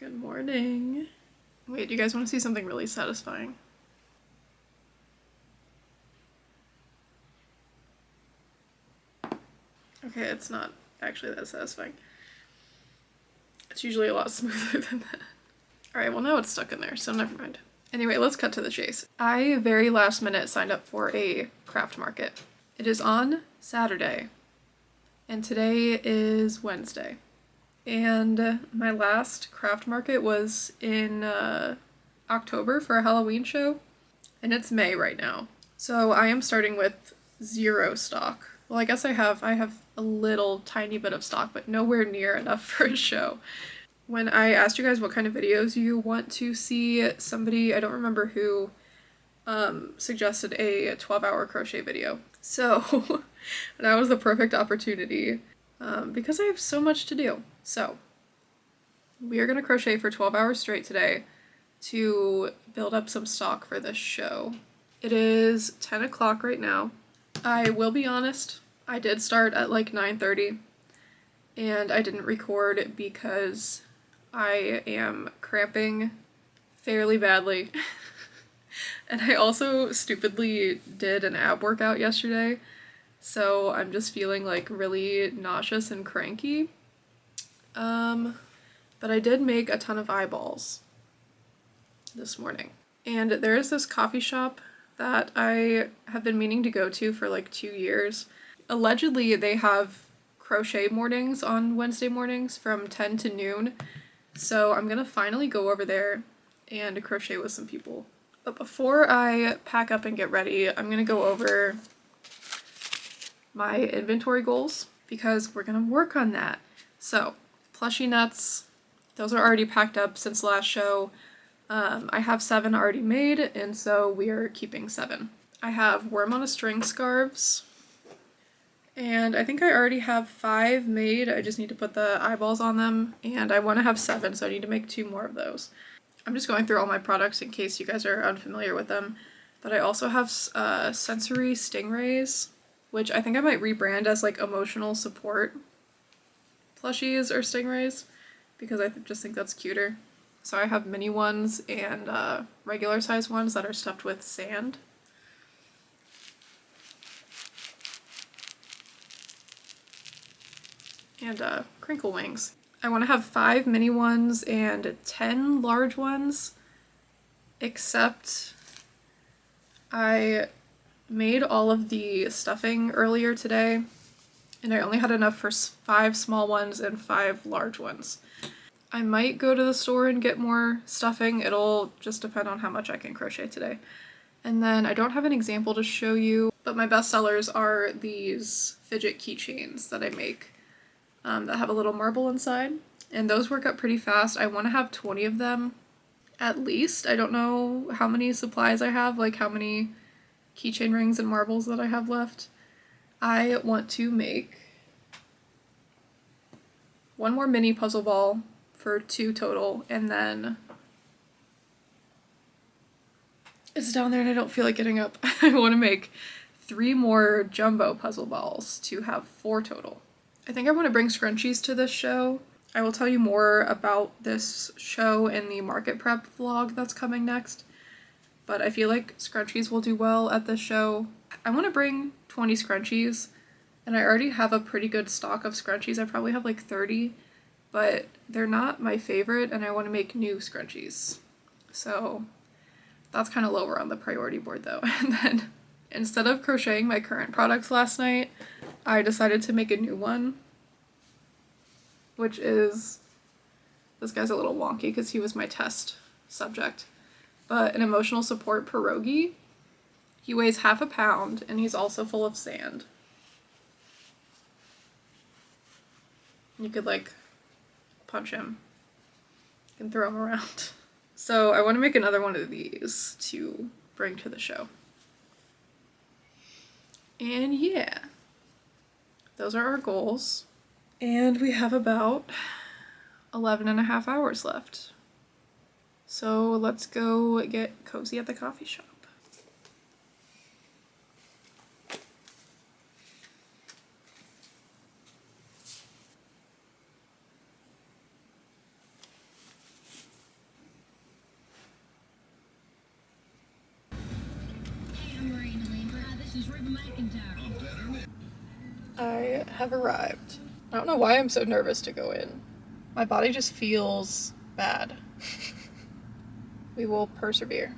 Good morning. Wait, do you guys want to see something really satisfying? Okay, it's not actually that satisfying. It's usually a lot smoother than that. Alright, well now it's stuck in there, so never mind. Anyway, let's cut to the chase. I very last minute signed up for a craft market. It is on Saturday, and today is Wednesday. And my last craft market was in October for a Halloween show, and it's May right now. So I am starting with 0 stock. Well, I guess I have a little tiny bit of stock, but nowhere near enough for a show. When I asked you guys what kind of videos you want to see, somebody, I don't remember who, suggested a 12-hour crochet video. So that was the perfect opportunity because I have so much to do. So we are going to crochet for 12 hours straight today to build up some stock for this show. It is 10 o'clock right now. I will be honest, I did start at like 9:30 and I didn't record because I am cramping fairly badly. And I also stupidly did an ab workout yesterday, so I'm just feeling like really nauseous and cranky. But I did make a ton of eyeballs this morning. And there is this coffee shop that I have been meaning to go to for like 2 years. Allegedly, they have crochet mornings on Wednesday mornings from 10 to noon. So I'm gonna finally go over there and crochet with some people. But before I pack up and get ready, I'm gonna go over my inventory goals because we're gonna work on that. So, plushie nuts, those are already packed up since last show. I have 7 already made, and so we are keeping 7. I have worm on a string scarves, and I think I already have 5 made. I just need to put the eyeballs on them, and I want to have 7, so I need to make 2 more of those. I'm just going through all my products in case you guys are unfamiliar with them, but I also have sensory stingrays, which I think I might rebrand as like emotional support plushies or stingrays, because I just think that's cuter. So I have mini ones and regular size ones that are stuffed with sand. And crinkle wings. I want to have 5 mini ones and 10 large ones, except I made all of the stuffing earlier today, and I only had enough for 5 small ones and 5 large ones. I might go to the store and get more stuffing. It'll just depend on how much I can crochet today. And then I don't have an example to show you, but my best sellers are these fidget keychains that I make that have a little marble inside. And those work up pretty fast. I want to have 20 of them at least. I don't know how many supplies I have, like how many keychain rings and marbles that I have left. I want to make 1 more mini puzzle ball for 2 total, and then it's down there and I don't feel like getting up. I want to make 3 more jumbo puzzle balls to have 4 total. I think I want to bring scrunchies to this show. I will tell you more about this show in the market prep vlog that's coming next, but I feel like scrunchies will do well at this show. I want to bring 20 scrunchies, and I already have a pretty good stock of scrunchies. I probably have like 30, but they're not my favorite, and I want to make new scrunchies. So that's kind of lower on the priority board though. And then instead of crocheting my current products last night, I decided to make a new one, which is, this guy's a little wonky because he was my test subject, but an emotional support pierogi. He weighs half a pound and he's also full of sand. You could like punch him. You can throw him around. So I want to make another one of these to bring to the show. And yeah, those are our goals. And we have about 11.5 hours left. So let's go get cozy at the coffee shop. I have arrived. I don't know why I'm so nervous to go in. My body just feels bad. We will persevere.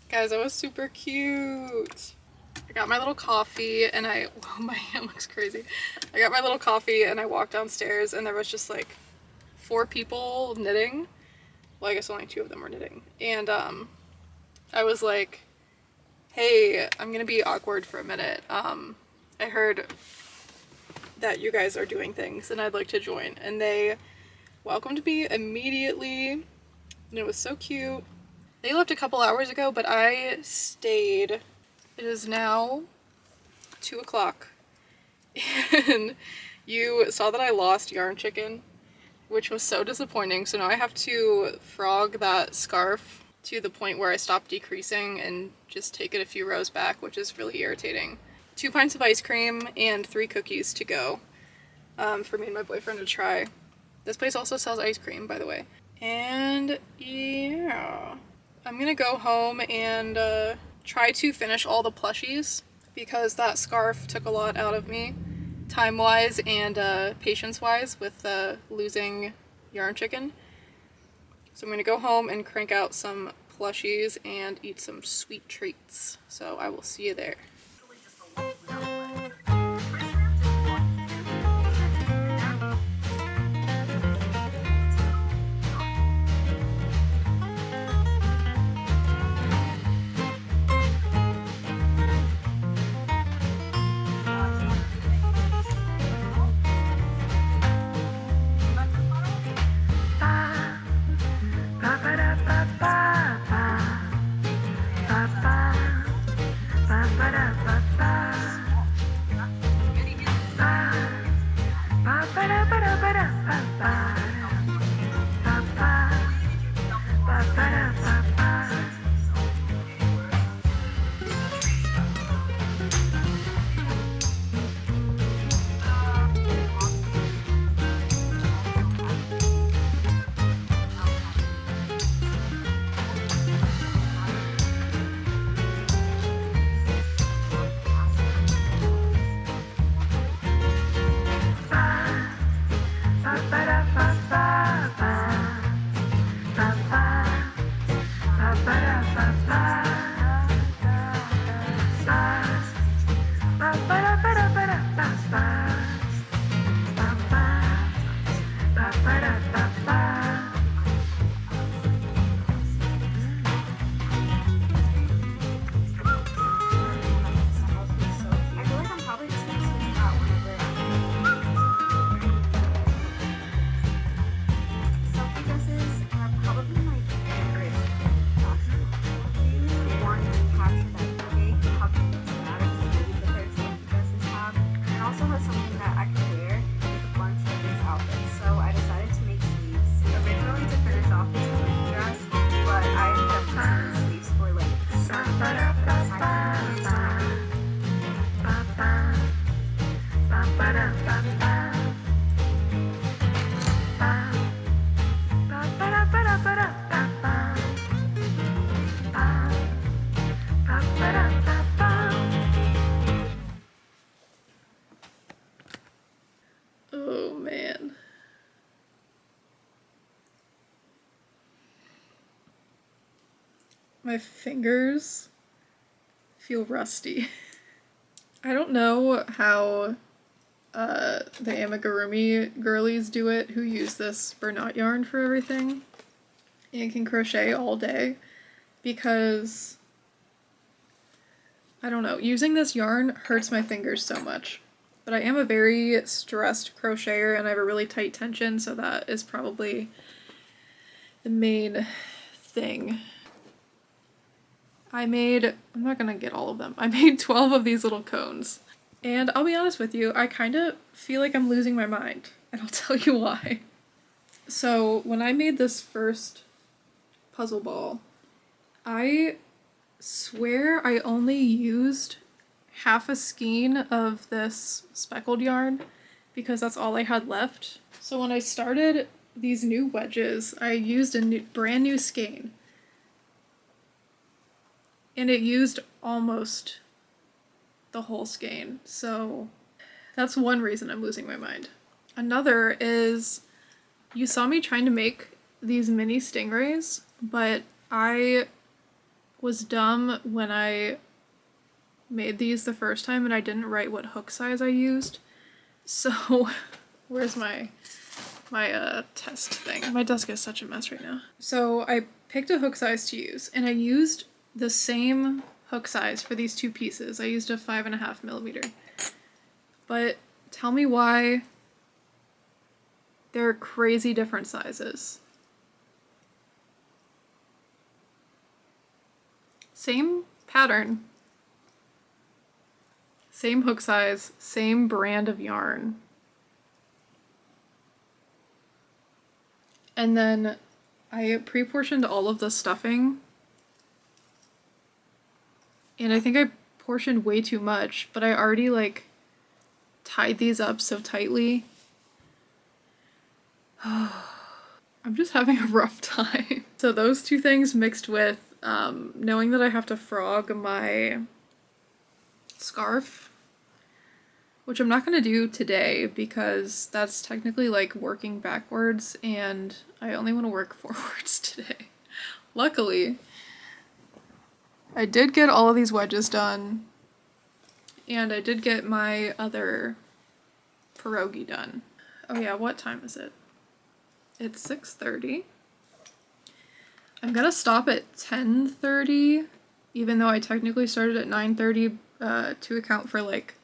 Guys, that was super cute. I got my little coffee and oh, my hand looks crazy. I got my little coffee and I walked downstairs and there was just like 4 people knitting. Well, I guess only 2 of them were knitting. And I was like, hey, I'm gonna be awkward for a minute. I heard that you guys are doing things and I'd like to join. And they welcomed me immediately and it was so cute. They left a couple hours ago, but I stayed. It is now 2 o'clock. And you saw that I lost Yarn Chicken, which was so disappointing. So now I have to frog that scarf to the point where I stop decreasing and just take it a few rows back, which is really irritating. 2 pints of ice cream and 3 cookies to go for me and my boyfriend to try. This place also sells ice cream, by the way. And yeah. I'm gonna go home and try to finish all the plushies because that scarf took a lot out of me, time-wise and patience-wise with losing Yarn Chicken. So I'm gonna go home and crank out some plushies and eat some sweet treats. So I will see you there. my fingers feel rusty. I don't know how the amigurumi girlies do it who use this Bernat yarn for everything and can crochet all day, because I don't know, using this yarn hurts my fingers so much. But I am a very stressed crocheter and I have a really tight tension, so that is probably the main thing. I'm not gonna get all of them. I made 12 of these little cones. And I'll be honest with you, I kind of feel like I'm losing my mind. And I'll tell you why. So when I made this first puzzle ball, I swear I only used half a skein of this speckled yarn because that's all I had left. So when I started these new wedges, I used a brand new skein. And it used almost the whole skein. So that's one reason I'm losing my mind. Another is you saw me trying to make these mini stingrays, but I was dumb when I made these the first time and I didn't write what hook size I used. So where's my test thing? My desk is such a mess right now. So I picked a hook size to use and I used the same hook size for these two pieces. I used a 5.5 millimeter. But tell me why they're crazy different sizes. Same pattern, same hook size, same brand of yarn. And then I pre-portioned all of the stuffing. And I think I portioned way too much, but I already like tied these up so tightly. I'm just having a rough time. So those two things mixed with knowing that I have to frog my scarf, which I'm not going to do today because that's technically like working backwards and I only want to work forwards today. Luckily, I did get all of these wedges done and I did get my other pierogi done. Oh yeah, what time is it? It's 6:30. I'm gonna stop at 10:30, even though I technically started at 9:30 to account for like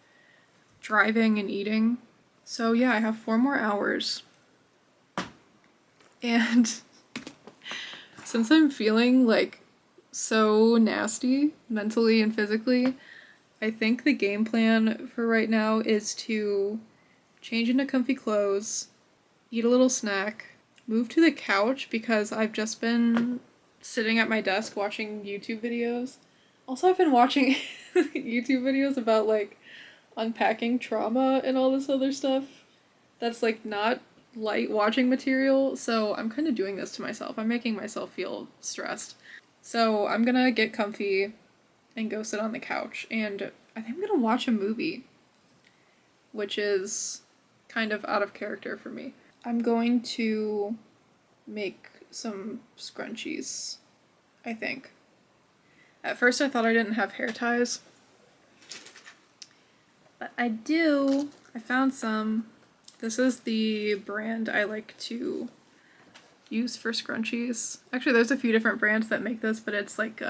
driving and eating. So yeah, I have 4 more hours. And since I'm feeling like so nasty mentally and physically, I think the game plan for right now is to change into comfy clothes, eat a little snack, move to the couch because I've just been sitting at my desk watching YouTube videos. Also, I've been watching YouTube videos about like unpacking trauma and all this other stuff that's like not light watching material, so I'm kind of doing this to myself. I'm making myself feel stressed. So I'm gonna get comfy and go sit on the couch, and I think I'm gonna watch a movie, which is kind of out of character for me. I'm going to make some scrunchies, I think. At first I thought I didn't have hair ties, but I do. I found some. This is the brand I like to use for scrunchies. Actually, there's a few different brands that make this, but it's like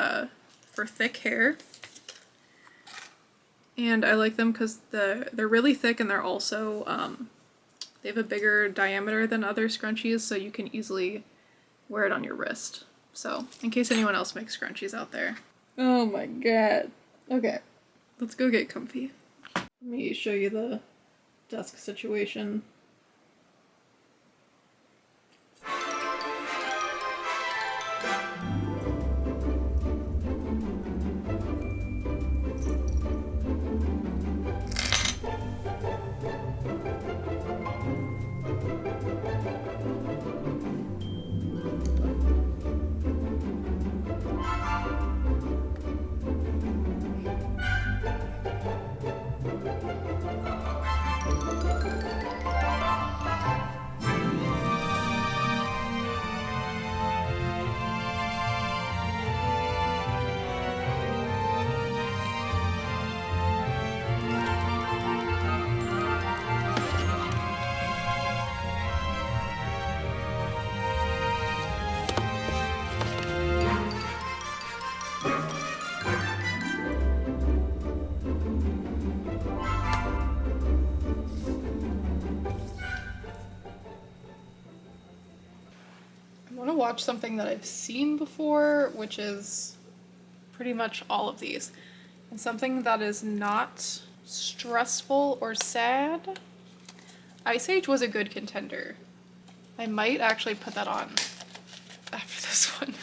for thick hair. And I like them because they're really thick and they're also, they have a bigger diameter than other scrunchies, so you can easily wear it on your wrist. So, in case anyone else makes scrunchies out there. Oh my god. Okay, let's go get comfy. Let me show you the desk situation. watch something that I've seen before, which is pretty much all of these. And something that is not stressful or sad. Ice Age was a good contender. I might actually put that on after this one.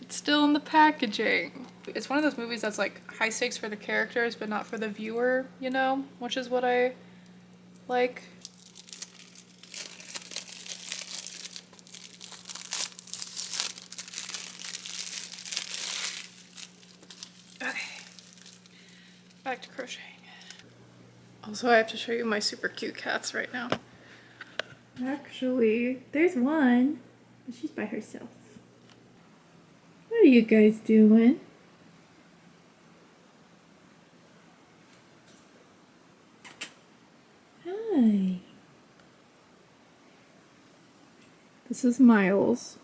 It's still in the packaging. It's one of those movies that's like high stakes for the characters, but not for the viewer, you know? Which is what I like. Okay. Back to crocheting. Also, I have to show you my super cute cats right now. Actually, there's one, but she's by herself. What are you guys doing? Hi. This is Miles.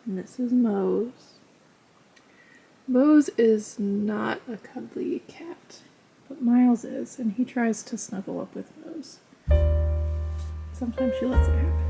And this is Mose. Mose is not a cuddly cat, but Miles is, and he tries to snuggle up with Mose. Sometimes she lets it happen.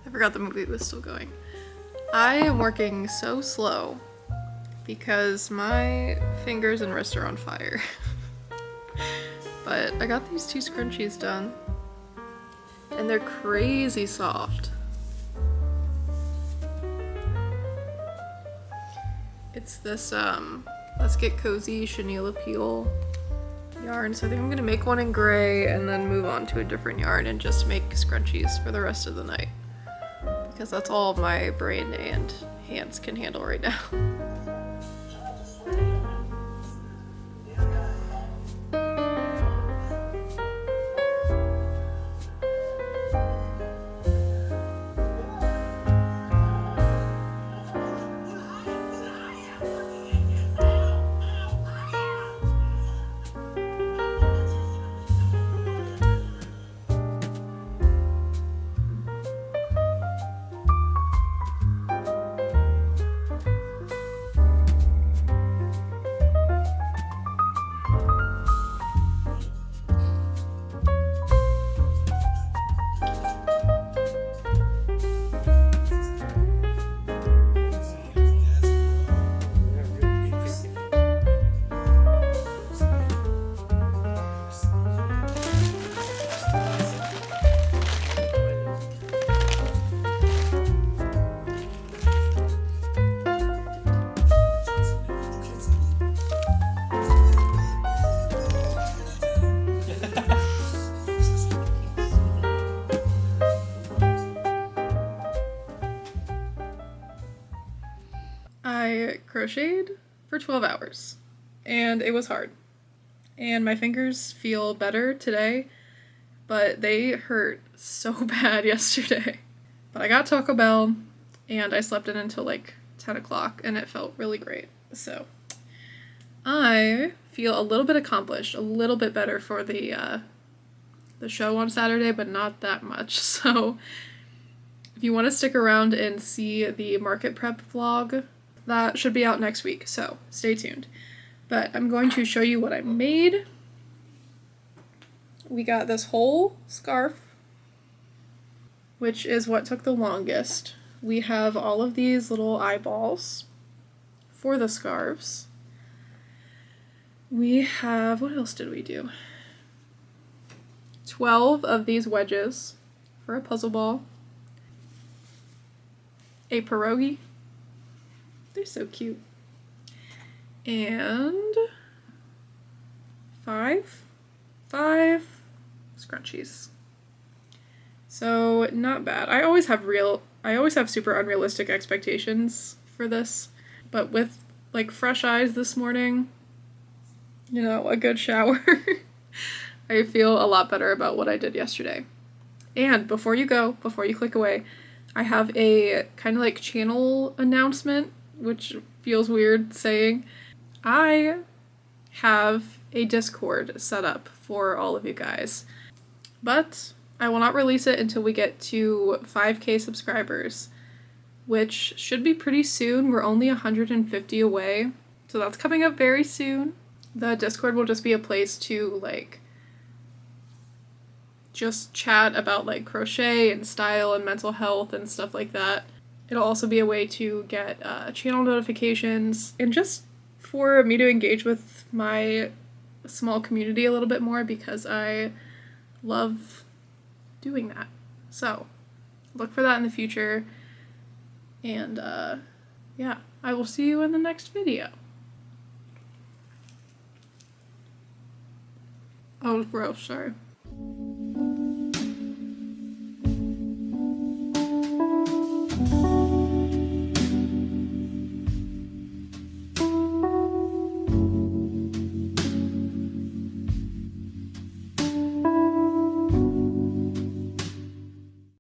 I forgot the movie was still going. I am working so slow because my fingers and wrists are on fire. But I got these 2 scrunchies done and they're crazy soft. It's this Let's Get Cozy chenille peel yarn, so I think I'm gonna make one in gray and then move on to a different yarn and just make scrunchies for the rest of the night, because that's all my brain and hands can handle right now. I crocheted for 12 hours and it was hard. And my fingers feel better today, but they hurt so bad yesterday. But I got Taco Bell and I slept in until like 10 o'clock and it felt really great. So I feel a little bit accomplished, a little bit better for the show on Saturday, but not that much. So if you want to stick around and see the market prep vlog, that should be out next week, so stay tuned. But I'm going to show you what I made. We got this whole scarf, which is what took the longest. We have all of these little eyeballs for the scarves. We have, what else did we do? 12 of these wedges for a puzzle ball. A pierogi. They're so cute. And 5 scrunchies. So not bad. I always have super unrealistic expectations for this, but with like fresh eyes this morning, you know, a good shower, I feel a lot better about what I did yesterday. And before you click away, I have a kind of like channel announcement, which feels weird saying. I have a Discord set up for all of you guys, but I will not release it until we get to 5K subscribers, which should be pretty soon. We're only 150 away, so that's coming up very soon. The Discord will just be a place to like just chat about like crochet and style and mental health and stuff like that. It'll also be a way to get channel notifications and just for me to engage with my small community a little bit more, because I love doing that. So look for that in the future. And yeah, I will see you in the next video. Oh, gross, sorry.